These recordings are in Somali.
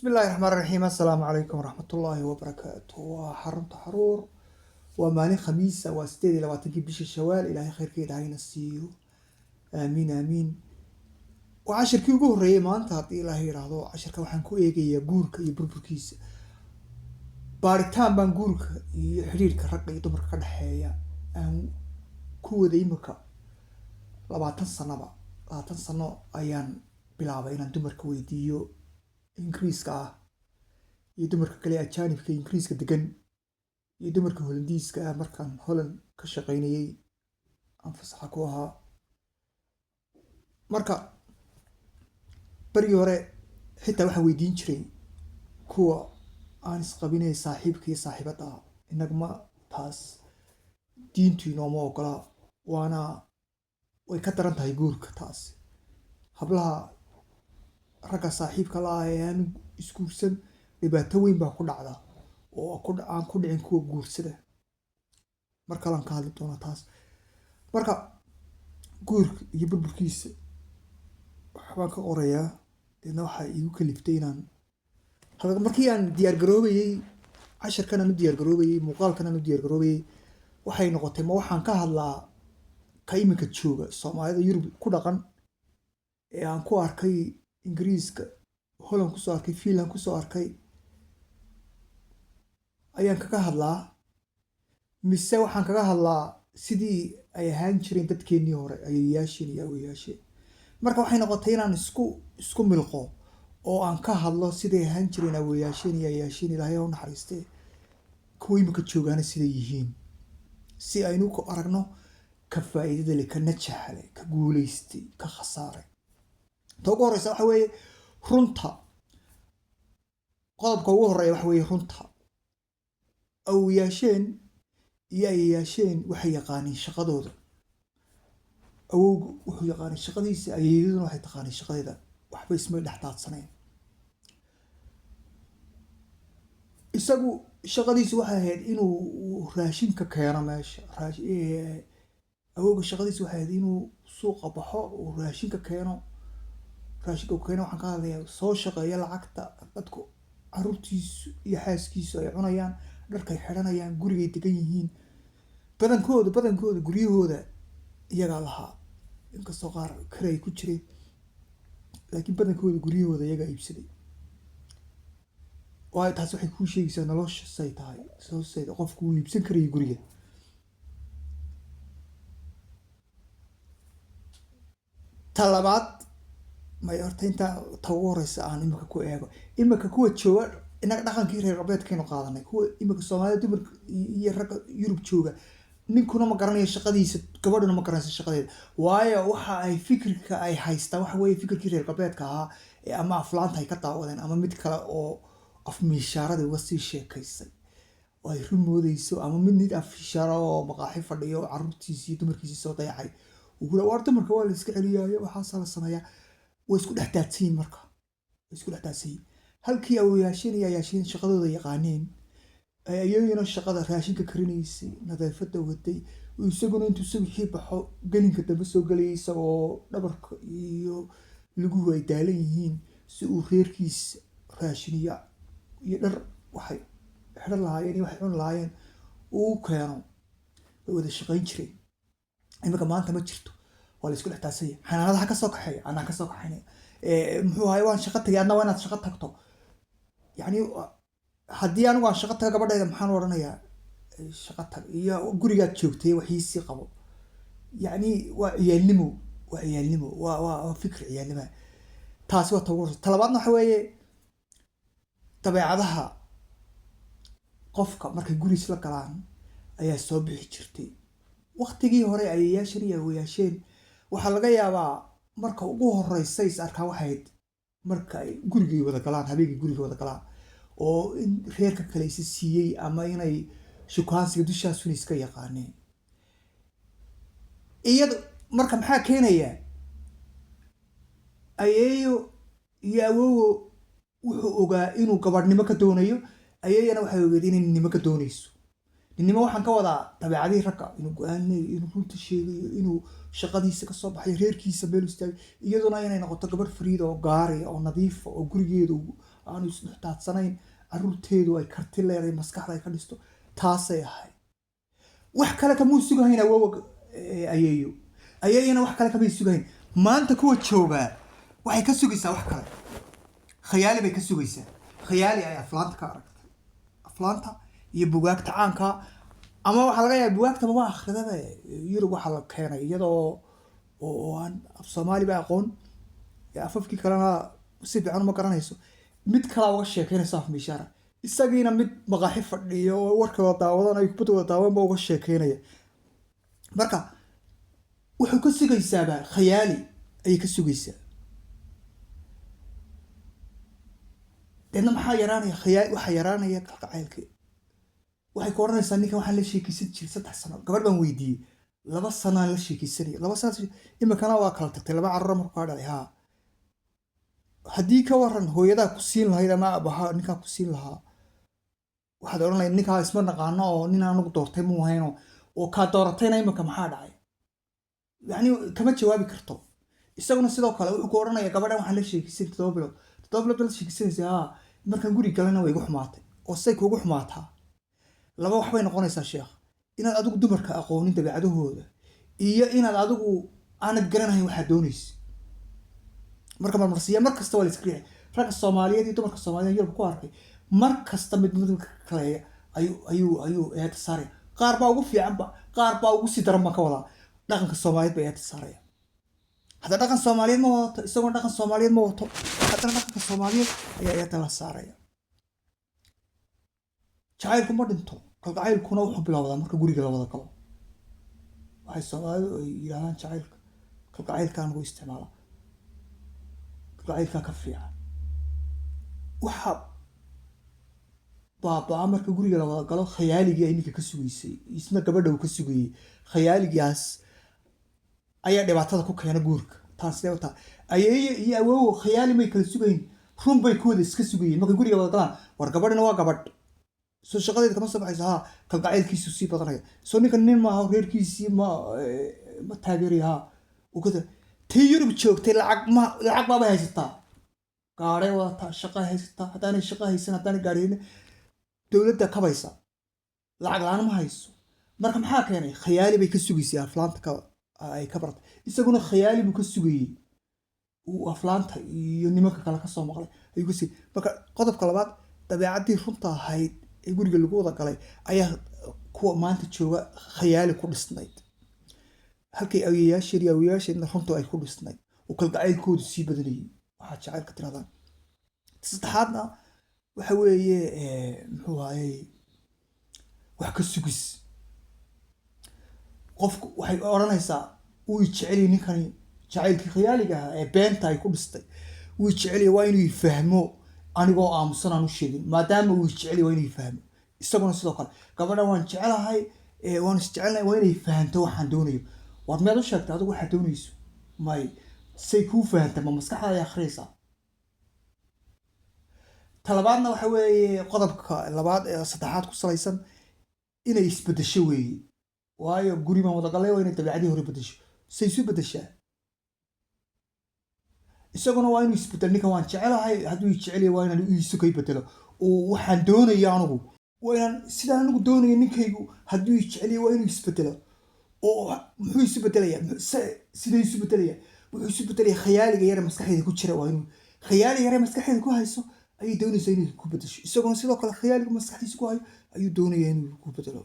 بسم الله الرحمن الرحيم السلام عليكم ورحمة الله وبركاته وحرمت حرور ومالين خميس وستيدي لو تجيب بيش الشوال إلهي خير كيد هاينا السيو آمين آمين وعشر كي يقول رأي ما أنت هاتي إلهي رهضو عشر كوحان كو إيجي يقورك يبربركيس باريتان بان قورك يحريرك رقي دمرك قد حيا أن كو ديمك لباتن سنة لباتن سنة أيان بلابا إنان دمرك ويديو إنكريسكا iyo dumarka kale ajaanibka ingiriiska degan iyo dumarka holandiiska ah markaan Holland ka shaqaynayay aan fasaxa ku ahaa marka barigii hore xitaa waxaan weydiin jiray kuwa aan isqabinay saaxiibka iyo saaxiibada inagma taas diintu inooma ogola waana way ka daran tahay guurka taas hablaha ragga saaxiibka la ah ee aan isguursan dhibaato weyn baa ku dhacda oo aan ku dhicin kuwa guursada marka lan ka hadli doona taas marka guurka iyo burburkiisa waxbaan ka qorayaa deedna waxaa iigu kaliftay inaan markii aan diyaar garoobayay casharkan aan u diyaar garoobayay muuqaalkan aan u diyaar garoobayay waxay noqotay ma waxaan ka hadlaa ka iminka jooga Soomaalida Yurub ku dhaqan ee aan ku arkay Ingiriiska Holland ku soo arkay Finland ku soo arkay ayaan kaga hadlaa mise waxaan kaga hadlaa sidii ay ahaan jireen dadkeennii hore ayeeyaasheen iyo awowayaasheen marka waxay noqotay inaan isku milqo oo aan ka hadlo siday ahaan jireen awowayaasheen iyo ayeeyaasheen Ilaahay u naxariistay kuwa imika joogaana siday yihiin si aynu ku aragno ka faa'iidada leh ka najaxa leh ka guulaystay ka khasaaray ugu horeysa waxa weeye runta qodobka ugu horeeya waxa weeye runta awowayaasheen iyo ayeeyaasheen waxay yaqaaniin shaqadooda awowgu wuxuu yaqaanay shaqadiisa ayeeyaduna waxay taqaanay shaqadeeda waxba ismay dhex daadsaneen isagu shaqadiisu waxay ahayd inuu raashinka keeno meesha awowga shaqadiisu waxay ahayd inuu suuqa baxo uu raashinka keeno waxaan ka hadlayaa soo shaqeeya lacagta dadku caruurtiisu iyo xaaskiisu ay cunayaan dharkay xiranayaan gurigay degan yihiin badankooda guryahooda iyagaa lahaa inkastoo qaar kale ay ku jireen laakiin badankooda guryahooda iyagaa iibsaday waayo taas waxay kuu sheegaysaa nolosha say tahay sababteeda qofku wuu iibsan karaya guriga talabaad may horta inta ugu horeysa aan imika ku eego imika kuwa jooga inaga dhaqankii reer galbeedkaynu qaadanay kuwa imika Soomaalida dumarka iyo ragga Yurub jooga ninkuna ma garanayo shaqadiisa gabadhuna ma garanayso shaqadeeda waayo waxa ay fikirka ay haystaan waxa weeye fikirkii reer galbeedka ahaa ee ama aflaanta ay ka daawadeen ama mid kale oo afmiishaarada uga sii sheekaysay oo ay rumoodayso ama mid afishaaro oo maqaaxi fadhiyo caruurtiisa iyo dumarkiisa soo dayacay ugu war dumarka waa la iska celiyaayo waxaas la sameeyaa way isku dhex daadsiin marka way isku dhex daadsiin halkii awowayaasheen iyo ayeeyaasheen shaqadooda yaqaaneen ayeeyana shaqada raashinka karinaysay nadaafada waday isaguna intuu subaxii baxo gelinka dambe soo galay isagoo dhabarka iyo lagu way daalan yihiin si uu reerkiisa raashin iyo dhar waxay xiran lahaayeen iyo waxay cun lahaayeen uu keeno way wada shaqayn jireen imika maanta ma jirto waa la isku dhex daadsan yahay xanaanadaha ka soo kaxeeya anaa ka soo kaxaynaya muxuu ahay waan shaqo tagay adna waa inaad shaqo tagto yacni haddii anigu aan shaqo taga gabadhayda maxaan odhanayaa shaqo tag iyo gurigaad joogtay waxiisii qabo yacni waa ciyaalnimo waa fikir ciyaalnima taasi waa tagu horeysa talabaadna waxa weeye dabeecadaha qofka markay guri isla galaan ayaa soo bixi jirtay waqtigii hore ayeeyaasheen iyo awowayaasheen waxaa laga yaabaa marka ugu horeysa is arkaa waxayd marka ay gurigay wada galaan habeenkii guriga wada galaan oo in reerka kale is siiyey ama inay shukaansiga dushaasuna iska yaqaaneen iyada marka maxaa keenaya ayeeyo iyo awowo wuxuu ogaa inuu gabadhnimo ka doonayo ayeeyana waxay ogeed inay ninnimo ka doonayso ninnimo waxaan ka wadaa dabeecadii ragga inuu go-aaninayo inuu runta sheegayo inuu shaqadiisa kasoo baxay reerkiisa meel istaagay iyaduna inay noqoto gabadh fariida oo gaari oo nadiifa oo gurigeedu aanu isdhexdaadsanayn caruurteedu ay karti leedahay maskaxda ay ka dhisto taasay ahay wax kale kamuu sugahayn awowa ayeeyana wax kale kamay sugahayn maanta kuwa joogaa waxay ka sugaysaa wax kale khayaali bay ka sugaysaa khayaali ay aflaanta ka aragtay aflaanta iyo bugaagta caanka ama waxaa laga yaabaa bugaagta maba akhridaba Yurub waxaa la keenay iyadoo oo aan af Soomaali ba aqoon afafkii kalena si fiican ma garanayso mid kala uga sheekeynaysa af mishaara isagiina mid maqaaxi fadhiyo warkooda daawadanay kubadda daawan uga sheekeynaya marka wuxuu ka sugaysaa khayaali ay ka sugaysaa deedna maxaa yaraanaya khayaali waxa yaraanaya kalgacaylka waxay ku oranaysaa ninkan waxaan la sheekaysan jiray 3 sano gabadh baan weydiiyey 2 sano la sheekaysanay 2 sano imikana waa kala tagtay 2 carruur markuu ka dhalay haa haddii ka waran hooyadaa ku siin lahayd ama abaha ninkaa ku siin lahaa waxaad oran lahayd ninkaa isma naqaano oo nin anugu doortay muu hayno oo kaa dooratayna imika maxaa dhacay yacni kama jawaabi karto isaguna sidoo kale wuxuu ku oranayaa gabadhan waxaan la sheekaysan 7 bilood 7 bilood la sheekaysanaysaa haa markaan guri galana way igu xumaatay oo say kuugu xumaataa laba wax bay noqonaysaa sheekh inaad adigu dumarka aqoonin dabeecadahooda iyo inaad adigu aanad garanayn waxa doonayso marka marmarsiya markasta waa la iskriya ragga Soomaaliyeed iyo dumarka Soomaaliyeed Yurub ku arkay markasta mid kale ayuu eed saaray qaar baa ugu fiicanba qaar baa ugu sii daran ma ka wada dhaqanka Soomaaliyeed baa eed saaray hada dhaqan Soomaaliyeed ma wato isagoo dhaqan Soomaaliyeed ma wato hada dhaqanka Soomaaliyeed ayaa eed la saaray jacaylku ma dhinto kalgacaylkuna wuxuu bilowdaa marka guriga la wada galo waxay Soomaalidu ay yiraahdaan jacaylka kalgacaylkan ugu isticmaala kalgacaylka ka fiican waxa baaba marka guriga la wada galo khayaaligii ay ninka ka sugaysay isna gabadha uu ka sugayay khayaaligaas ayaa dhibaatada ku keena guurka taas leewta ayay iyo awow khayaali may kala sugayn run bay ku wada iska sugayeen marka guriga wada galaan war gabadhina waa gabadh soo shaqadeeda kama sabaysaa kalgacaylkiisu sii badanaya soo ninka nin ma reerkiisii ma taageeriyaa ukada tii Yurub joogtay lacag ma haysataa gaare wata shaqo haysataa hadaan shaqo haysan hadaan gaareen dawladda ka baysa lacag laan ma hayso marka maxaa keenay khayaali bay ka sugaysay aflaanta ka ay ka bartay isaguna khayaali buu ka sugayay uu aflaanta iyo nimanka kale ka soo maqlay ayuu ku sii marka qodobka labaad dabeecadii runta ahayd ee guriga lagu wada galay ayaa kuwa maanta jooga khayaali ku dhisnayd halkay awiyaasheedna runta ay ku dhisnayd oo kalgacaylkoodu sii badanayay waxaa jacaylka tirahdaan saddexaadna waxa weeye muxuu ahaayey wax ka sugis qofku waxay oranaysaa uu jecel ninkani jacaylkii khayaaliga ah ee beenta ay ku dhistay uu jecel waa inuu fahmo anigoo aamusan aan u sheegin maadaama uu jecel waa inuu fahmo isaguna sidoo kale gabadha waan jecelahay waan isjecelnahay waa inay fahanto waxaan doonayo war meed u sheegtay adigu waxa doonayso may say ku fahanto ma maskaxda ay akhriyaysaa talabaadna waxa weeye qodobka labaad ee saddexaad ku salaysan inay isbedesho weeye waayo guri ma wada galay waa inay dabeecadii hore bedesho say isu bedeshaa isaguna waa inuu isbedel ninka waan jecelahay hadduu jecel yahay waa inaan isu kay bedelo oo waxaan doonayaa anigu waa inaan sidaan anigu doonayo ninkaygu hadduu jecel yahay waa inuu isbedelo oo muxuu isu bedelayaa sidee isu bedelayaa wuxuu isu bedelayaa khayaaliga yar maskaxdeeda ku jira waa inuu khayaaliga yar maskaxdeeda ku hayso ayuu doonaysaa inuu ku bedesho isaguna sidoo kale khayaaliga maskaxdiisa ku hayo ayuu doonayaa inuu ku bedelo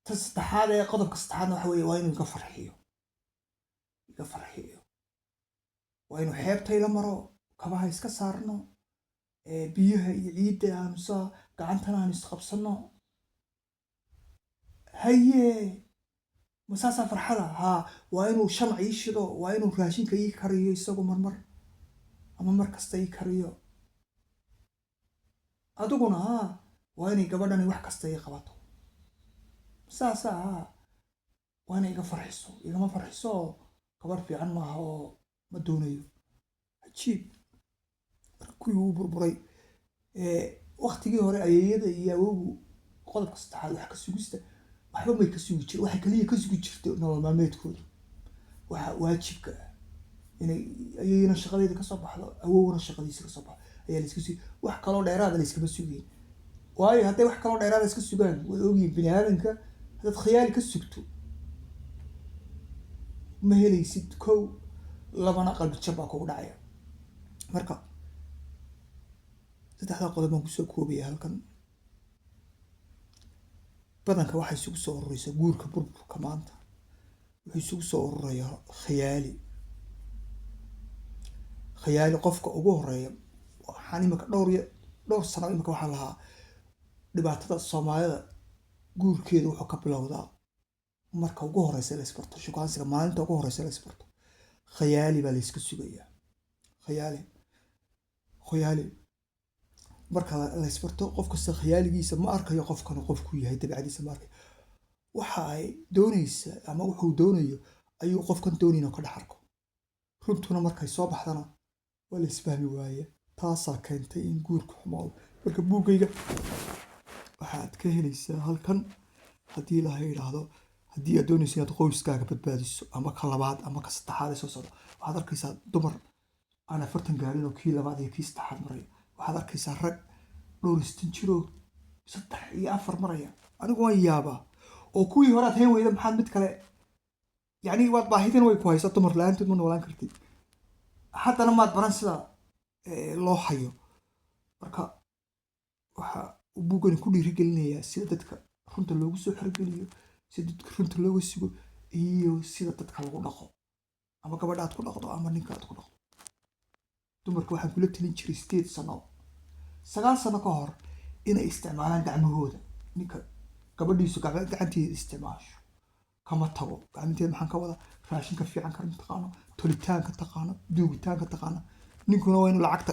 saddexaad ee qodobka saddexaadna waxa weeye waa inuu iga farxiyo waa inuu xeebtay la maro kabaha iska saarno biyaha iyo ciidda aanu saa gacantana aan isqabsano haye masaasaa farxada haa waa inuu shamac ii shido waa inuu raashinka ii kariyo isagu marmar ama mar kasta ii kariyo adiguna haa waa inay gabadhani wax kasta ii qabato saasa haa waa inay iga farxiso igama farxiso gabar fiican maaha oo ma doonayo ajiib kuwii uu burburay waqtigii hore ayeeyada iyo awowgu qodobka saddexaad wax ka sugista waxba may ka sugi jireen waxay kaliya ka sugi jirtay nolol maalmeedkooda waxa waajibka inay ayayna shaqadeeda kasoo baxdo, awowna shaqadiisa kasoo baxdo ayaa la iska sugi. wax kaloo dheeraada la iskama sugayn. waayo hadday wax kaloo dheeraada iska sugaan, way ogyihiin bini aadanka haddaad khiyaali ka sugto ma helaysid. kow labana qalbi jab baa kugu dhacaya. marka saddexdaa qodob baan kusoo koobaya halkan. badanka waxay isugu soo ururaysaa guurka burburka maanta wuxuu isugu soo ururayaa khiyaali. khiyaali qofka ugu horeeya. waxaan imika dhowr sano imika waxaan lahaa dhibaatada soomaalida guurkeeda wuxuu ka bilowdaa marka ugu horeysa la isbarto. shukaansiga maalinta ugu horeysa la isbarto khiyaali baa la iska sugayaa. khiyaali marka la isbarto qof kasta khiyaaligiisa ma arkayo qofkan qofku yahay, dabeecadiisa ma arkayo. waxa ay doonaysa ama wuxuu doonayo ayuu qofkan doonayna ka dhex arko. runtuna markay soo baxdana waa la isfahmi waaye. taasaa keentay in guurka xumaado. marka buuggayga waxaad ka helaysaa halkan, haddii la yidhaahdo haddii aad doonayso inaad qoyskaaga badbaadiso ama ka labaad ama ka saddexaad ee soo socdo, waxaad arkaysaa dumar aan 40 gaarin oo kii labaad iyo kii saddexaad maraya. waxaad arkaysaa rag dhowr istin jiroo 3 iyo 4 maraya. anigu waan yaabaa oo kuwii horaad hayn weyda maxaad mid kale, yacni waad baahidin way ku haysaa. dumar la-aantood ma noolaan kartid, haddana maad baran sida loo hayo. marka waxa uu buuggani ku dhiirigelinayaa sida dadka runta loogu soo xergeliyo, sida dadka runta looga sugo, iyo sida dadka lagu dhaqo, ama gabadha aad ku dhaqdo ama ninka aad ku dhaqdo. dumarka waxaan kula talin jiray 8 sano 9 sano ka hor inay isticmaalaan gacmahooda. ninka gabadhiisu gacanteeda isticmaasho kama tago. gacmanteeda maxaan ka wada raashinka fiican karin taqaano, tolitaanka taqaano, duugitaanka taqaano. ninkuna waa inuu lacagta